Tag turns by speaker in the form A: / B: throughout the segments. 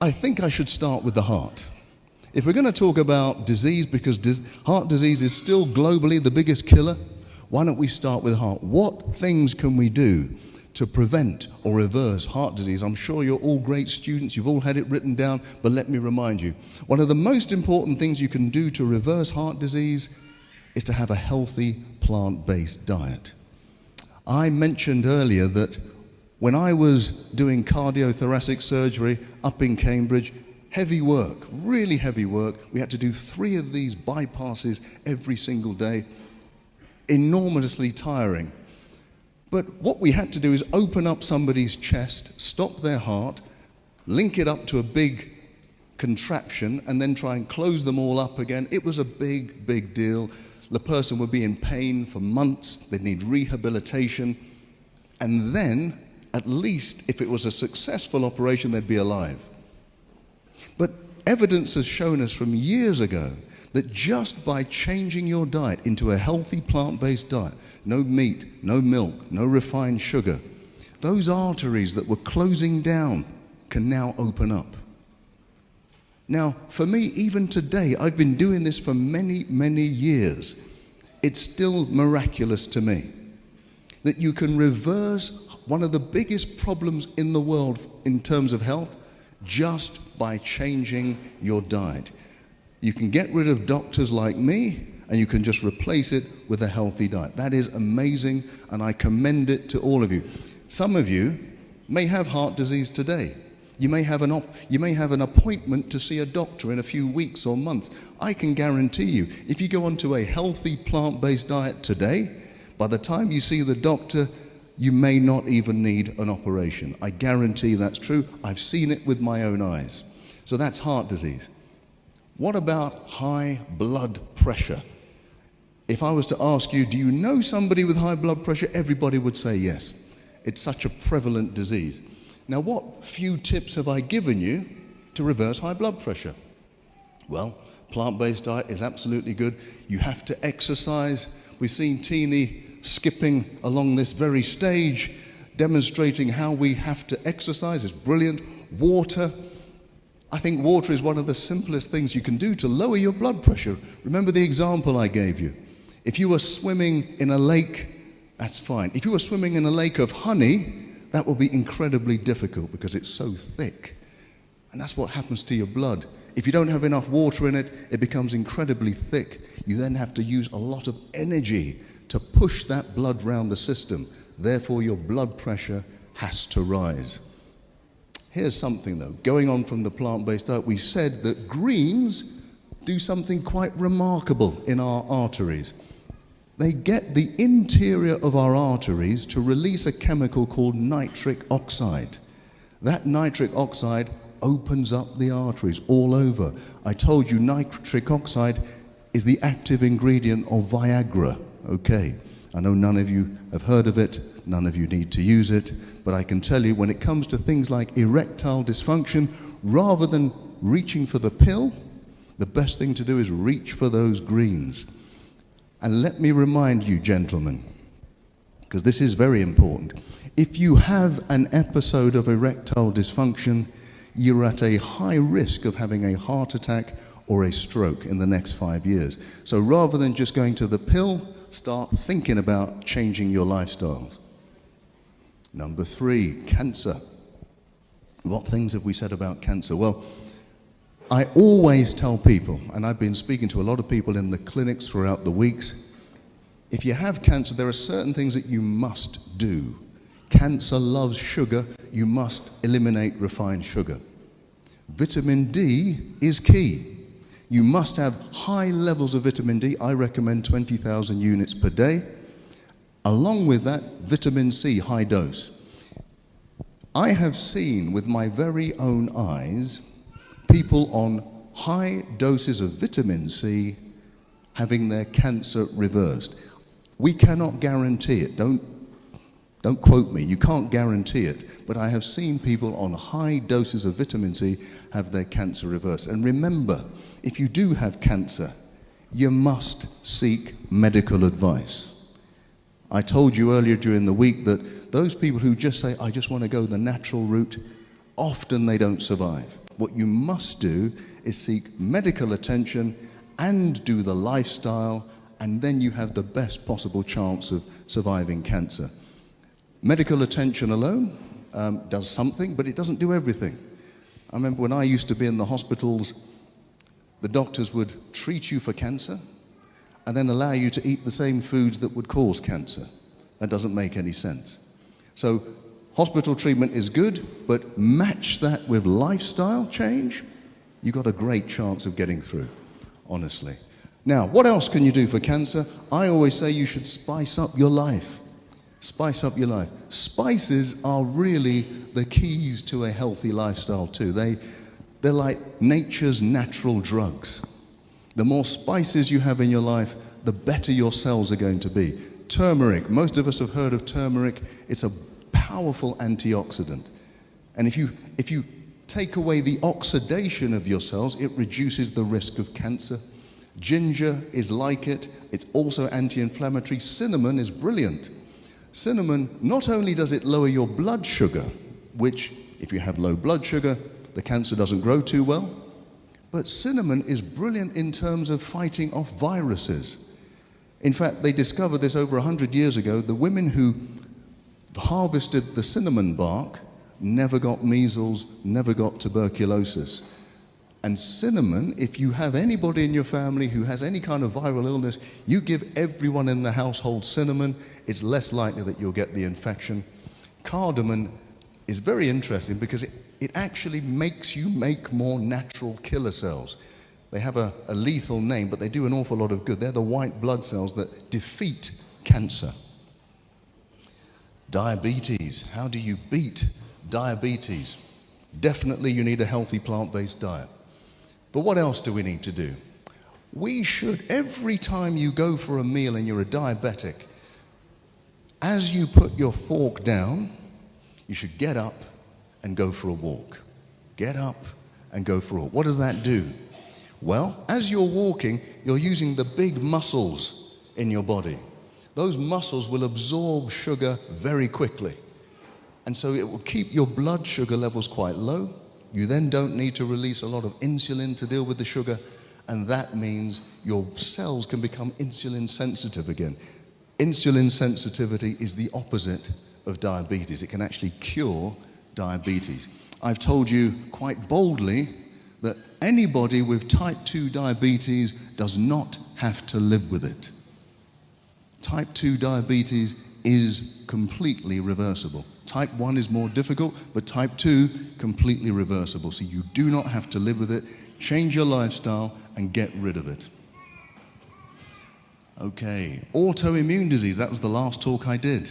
A: I think I should start with the heart. If we're going to talk about disease, because heart disease is still globally the biggest killer, why don't we start with the heart? What things can we do to prevent or reverse heart disease? I'm sure you're all great students, you've all had it written down, but let me remind you, one of the most important things you can do to reverse heart disease is to have a healthy plant-based diet. I mentioned earlier that when I was doing cardiothoracic surgery up in Cambridge, heavy work, really heavy work. We had to do 3 of these bypasses every single day, enormously tiring. But what we had to do is open up somebody's chest, stop their heart, link it up to a big contraption, and then try and close them all up again. It was a big, big deal. The person would be in pain for months. They'd need rehabilitation. And then, at least, if it was a successful operation, they'd be alive. But evidence has shown us from years ago that just by changing your diet into a healthy plant-based diet, no meat, no milk, no refined sugar, those arteries that were closing down can now open up. Now, for me, even today, I've been doing this for many, many years. It's still miraculous to me that you can reverse one of the biggest problems in the world in terms of health just by changing your diet. You can get rid of doctors like me, and you can just replace it with a healthy diet. That is amazing, and I commend it to all of you. Some of you may have heart disease today. You may have an appointment to see a doctor in a few weeks or months. I can guarantee you, if you go onto a healthy plant-based diet today, by the time you see the doctor, you may not even need an operation. I guarantee that's true. I've seen it with my own eyes. So that's heart disease. What about high blood pressure? If I was to ask you, do you know somebody with high blood pressure? Everybody would say yes. It's such a prevalent disease. Now, what few tips have I given you to reverse high blood pressure? Well, plant-based diet is absolutely good. You have to exercise. We've seen Teeny skipping along this very stage, demonstrating how we have to exercise. It's brilliant. Water. I think water is one of the simplest things you can do to lower your blood pressure. Remember the example I gave you. If you were swimming in a lake, that's fine. If you were swimming in a lake of honey, that will be incredibly difficult because it's so thick. And that's what happens to your blood. If you don't have enough water in it, it becomes incredibly thick. You then have to use a lot of energy to push that blood around the system. Therefore, your blood pressure has to rise. Here's something, though. Going on from the plant-based diet, we said that greens do something quite remarkable in our arteries. They get the interior of our arteries to release a chemical called nitric oxide. That nitric oxide opens up the arteries all over. I told you nitric oxide is the active ingredient of Viagra. Okay, I know none of you have heard of it, none of you need to use it, but I can tell you when it comes to things like erectile dysfunction, rather than reaching for the pill, the best thing to do is reach for those greens. And let me remind you, gentlemen, because this is very important, if you have an episode of erectile dysfunction, you're at a high risk of having a heart attack or a stroke in the next 5 years. So rather than just going to the pill, start thinking about changing your lifestyles. Number 3, cancer. What things have we said about cancer? Well, I always tell people, and I've been speaking to a lot of people in the clinics throughout the weeks, if you have cancer, there are certain things that you must do. Cancer loves sugar. You must eliminate refined sugar. Vitamin D is key. You must have high levels of vitamin D. I recommend 20,000 units per day. Along with that, vitamin C, high dose. I have seen with my very own eyes people on high doses of vitamin C having their cancer reversed. We cannot guarantee it. Don't quote me. You can't guarantee it. But I have seen people on high doses of vitamin C have their cancer reversed. And remember, if you do have cancer, you must seek medical advice. I told you earlier during the week that those people who just say, I just want to go the natural route, often they don't survive. What you must do is seek medical attention and do the lifestyle, and then you have the best possible chance of surviving cancer. Medical attention alone does something, but it doesn't do everything. I remember when I used to be in the hospitals, the doctors would treat you for cancer and then allow you to eat the same foods that would cause cancer. That doesn't make any sense. So hospital treatment is good, but match that with lifestyle change, you've got a great chance of getting through, honestly. Now, what else can you do for cancer? I always say you should spice up your life. Spice up your life. Spices are really the keys to a healthy lifestyle too. They're like nature's natural drugs. The more spices you have in your life, the better your cells are going to be. Turmeric, most of us have heard of turmeric. It's a powerful antioxidant. And if you take away the oxidation of your cells, it reduces the risk of cancer. Ginger is like it. It's also anti-inflammatory. Cinnamon is brilliant. Cinnamon, not only does it lower your blood sugar, which if you have low blood sugar, the cancer doesn't grow too well, but cinnamon is brilliant in terms of fighting off viruses. In fact, they discovered this over 100 years ago. The women who harvested the cinnamon bark never got measles, never got tuberculosis. And cinnamon, if you have anybody in your family who has any kind of viral illness, you give everyone in the household cinnamon, it's less likely that you'll get the infection. Cardamom is very interesting because it actually makes you make more natural killer cells. They have a lethal name, but they do an awful lot of good. They're the white blood cells that defeat cancer. Diabetes. How do you beat diabetes? Definitely you need a healthy plant-based diet. But what else do we need to do? We should, every time you go for a meal and you're a diabetic, as you put your fork down, you should get up and go for a walk. Get up and go for a walk. What does that do? Well, as you're walking, you're using the big muscles in your body. Those muscles will absorb sugar very quickly. And so it will keep your blood sugar levels quite low. You then don't need to release a lot of insulin to deal with the sugar, and that means your cells can become insulin sensitive again. Insulin sensitivity is the opposite of diabetes. It can actually cure diabetes. I've told you quite boldly that anybody with type 2 diabetes does not have to live with it. Type 2 diabetes is completely reversible. Type 1 is more difficult, but type 2, completely reversible. So you do not have to live with it. Change your lifestyle and get rid of it. Okay, autoimmune disease, that was the last talk I did.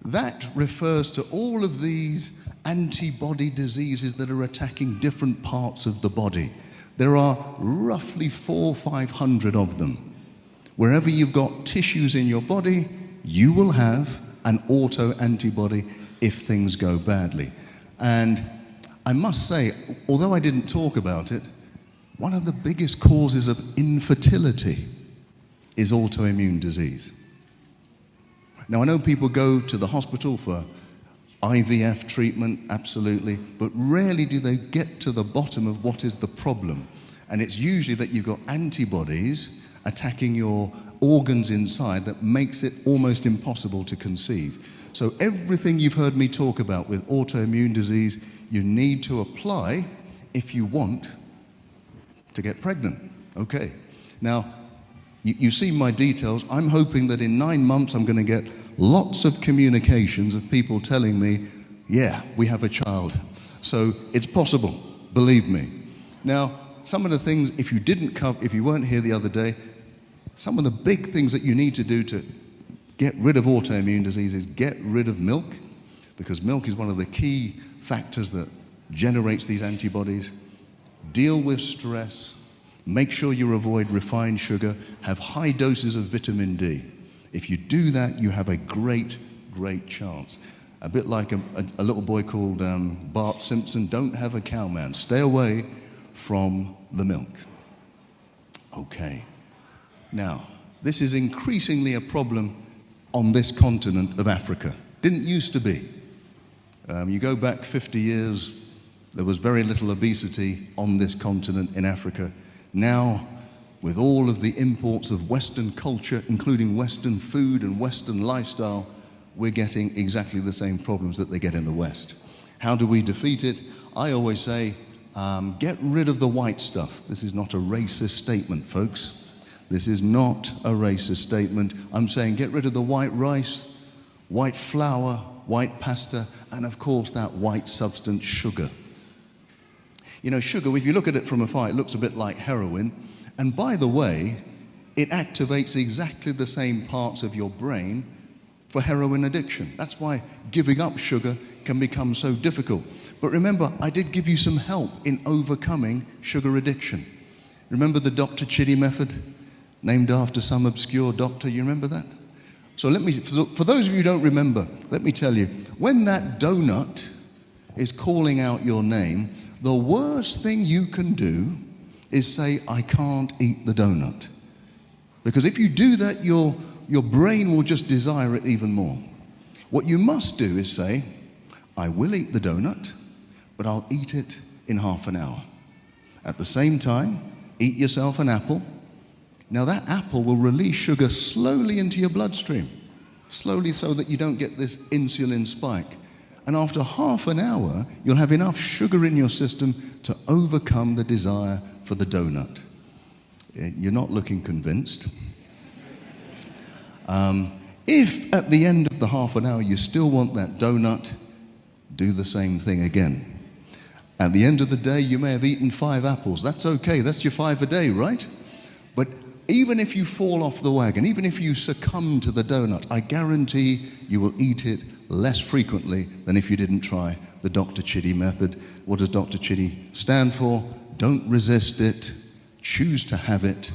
A: That refers to all of these antibody diseases that are attacking different parts of the body. There are roughly 400 or 500 of them. Wherever you've got tissues in your body, you will have an auto-antibody if things go badly. And I must say, although I didn't talk about it, one of the biggest causes of infertility is autoimmune disease. Now, I know people go to the hospital for IVF treatment, absolutely, but rarely do they get to the bottom of what is the problem. And it's usually that you've got antibodies attacking your organs inside that makes it almost impossible to conceive. So everything you've heard me talk about with autoimmune disease, you need to apply if you want to get pregnant. Okay. Now, you see my details. I'm hoping that in 9 months I'm going to get lots of communications of people telling me, yeah, we have a child. So it's possible, believe me. Now, some of the things, if you weren't here the other day, some of the big things that you need to do to get rid of autoimmune disease is get rid of milk, because milk is one of the key factors that generates these antibodies. Deal with stress. Make sure you avoid refined sugar. Have high doses of vitamin D. If you do that, you have a great, great chance. A bit like a little boy called Bart Simpson, don't have a cow man. Stay away from the milk. Okay. Now, this is increasingly a problem on this continent of Africa. Didn't used to be. You go back 50 years, there was very little obesity on this continent in Africa. Now, with all of the imports of Western culture, including Western food and Western lifestyle, we're getting exactly the same problems that they get in the West. How do we defeat it? I always say, get rid of the white stuff. This is not a racist statement, folks. This is not a racist statement. I'm saying get rid of the white rice, white flour, white pasta, and of course that white substance, sugar. You know, sugar, if you look at it from afar, it looks a bit like heroin. And by the way, it activates exactly the same parts of your brain for heroin addiction. That's why giving up sugar can become so difficult. But remember, I did give you some help in overcoming sugar addiction. Remember the Dr. Chitty method, named after some obscure doctor? You remember that? So for those of you who don't remember, let me tell you, when that donut is calling out your name, the worst thing you can do is say, I can't eat the donut. Because if you do that, your brain will just desire it even more. What you must do is say, I will eat the donut, but I'll eat it in half an hour. At the same time, eat yourself an apple. Now that apple will release sugar slowly into your bloodstream, slowly so that you don't get this insulin spike. And after half an hour, you'll have enough sugar in your system to overcome the desire for the donut. You're not looking convinced. If at the end of the half an hour you still want that donut, do the same thing again. At the end of the day, you may have eaten 5 apples. That's okay. That's your 5 a day, right? But even if you fall off the wagon, even if you succumb to the donut, I guarantee you will eat it less frequently than if you didn't try the Dr. Chitty method. What does Dr. Chitty stand for? Don't resist it, choose to have it,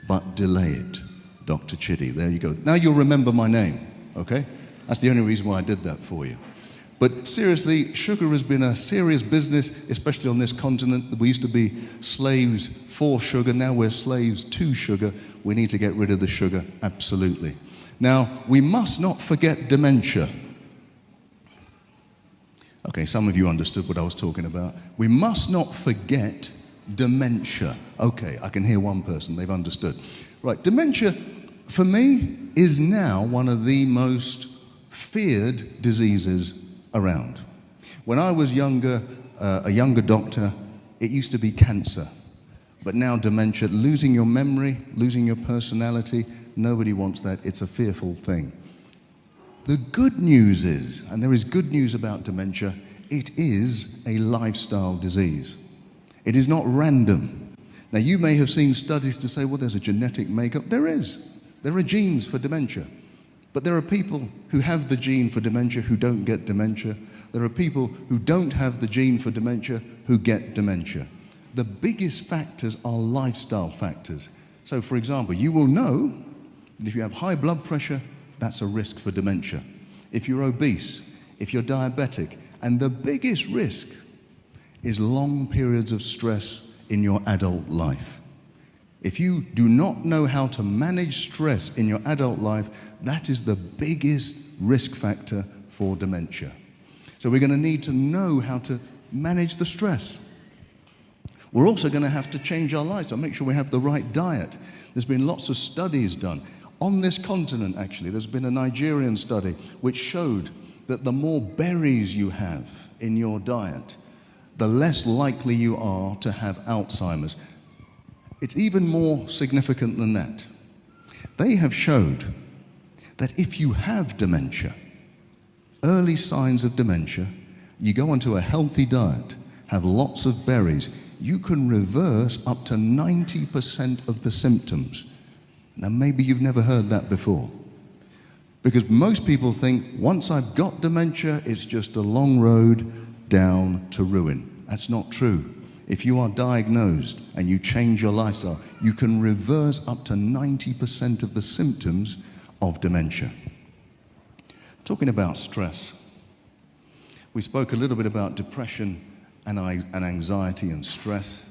A: but delay it. Dr. Chitty, there you go. Now you'll remember my name, okay? That's the only reason why I did that for you. But seriously, sugar has been a serious business, especially on this continent. We used to be slaves for sugar, now we're slaves to sugar. We need to get rid of the sugar, absolutely. Now, we must not forget dementia. Okay, some of you understood what I was talking about. We must not forget dementia. Okay, I can hear one person, they've understood. Right, dementia, for me, is now one of the most feared diseases around. When I was younger, a younger doctor, it used to be cancer. But now dementia, losing your memory, losing your personality, nobody wants that. It's a fearful thing. The good news is, and there is good news about dementia, it is a lifestyle disease. It is not random. Now, you may have seen studies to say, well, there's a genetic makeup. There is. There are genes for dementia. But there are people who have the gene for dementia who don't get dementia. There are people who don't have the gene for dementia who get dementia. The biggest factors are lifestyle factors. So, for example, you will know that if you have high blood pressure, that's a risk for dementia. If you're obese, if you're diabetic, and the biggest risk is long periods of stress in your adult life. If you do not know how to manage stress in your adult life, that is the biggest risk factor for dementia. So we're going to need to know how to manage the stress. We're also going to have to change our lifestyle, make sure we have the right diet. There's been lots of studies done. On this continent, actually, there's been a Nigerian study which showed that the more berries you have in your diet, the less likely you are to have Alzheimer's. It's even more significant than that. They have showed that if you have dementia, early signs of dementia, you go onto a healthy diet, have lots of berries, you can reverse up to 90% of the symptoms. Now, maybe you've never heard that before. Because most people think, once I've got dementia, it's just a long road down to ruin. That's not true. If you are diagnosed and you change your lifestyle, you can reverse up to 90% of the symptoms of dementia. Talking about stress, we spoke a little bit about depression and anxiety and stress.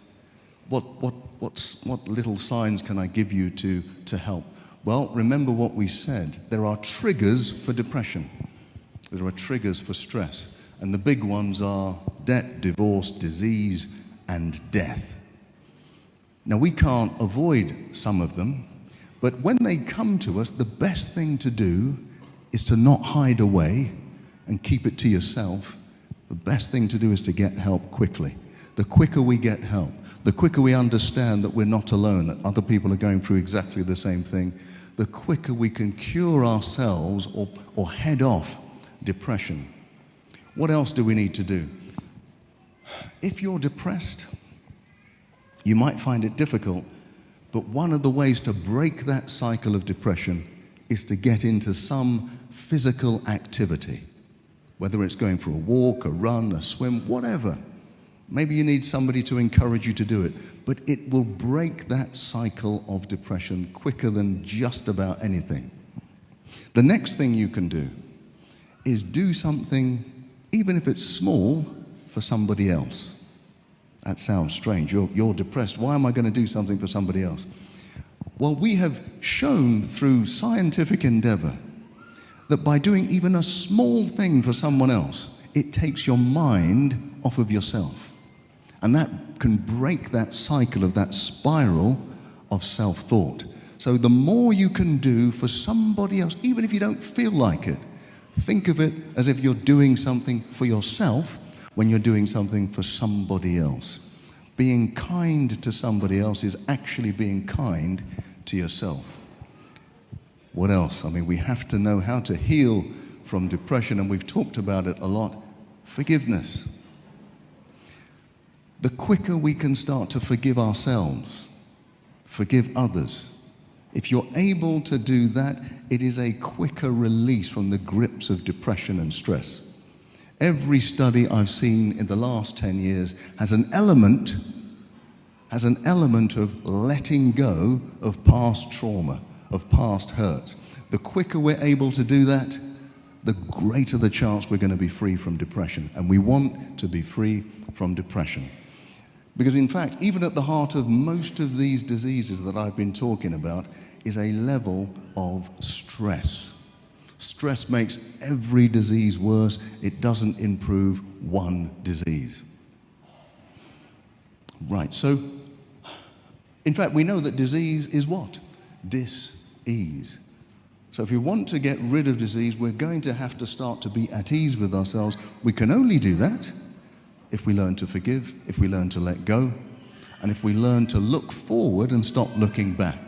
A: What little signs can I give you to help? Well, remember what we said. There are triggers for depression. There are triggers for stress. And the big ones are debt, divorce, disease, and death. Now, we can't avoid some of them, but when they come to us, the best thing to do is to not hide away and keep it to yourself. The best thing to do is to get help quickly. The quicker we get help, the quicker we understand that we're not alone, that other people are going through exactly the same thing, the quicker we can cure ourselves or head off depression. What else do we need to do? If you're depressed, you might find it difficult, but one of the ways to break that cycle of depression is to get into some physical activity, whether it's going for a walk, a run, a swim, whatever. Maybe you need somebody to encourage you to do it, but it will break that cycle of depression quicker than just about anything. The next thing you can do is do something, even if it's small, for somebody else. That sounds strange. You're depressed. Why am I going to do something for somebody else? Well, we have shown through scientific endeavor that by doing even a small thing for someone else, it takes your mind off of yourself. And that can break that cycle of that spiral of self-thought. So the more you can do for somebody else, even if you don't feel like it, think of it as if you're doing something for yourself when you're doing something for somebody else. Being kind to somebody else is actually being kind to yourself. What else? I mean, we have to know how to heal from depression, and we've talked about it a lot. Forgiveness. The quicker we can start to forgive ourselves, forgive others, if you're able to do that, it is a quicker release from the grips of depression and stress. Every study I've seen in the last 10 years has an element of letting go of past trauma, of past hurt. The quicker we're able to do that, the greater the chance we're going to be free from depression. And we want to be free from depression. Because in fact, even at the heart of most of these diseases that I've been talking about is a level of stress. Stress makes every disease worse. It doesn't improve one disease. Right, so in fact, we know that disease is what? Dis-ease. So if we want to get rid of disease, we're going to have to start to be at ease with ourselves. We can only do that if we learn to forgive, if we learn to let go, and if we learn to look forward and stop looking back.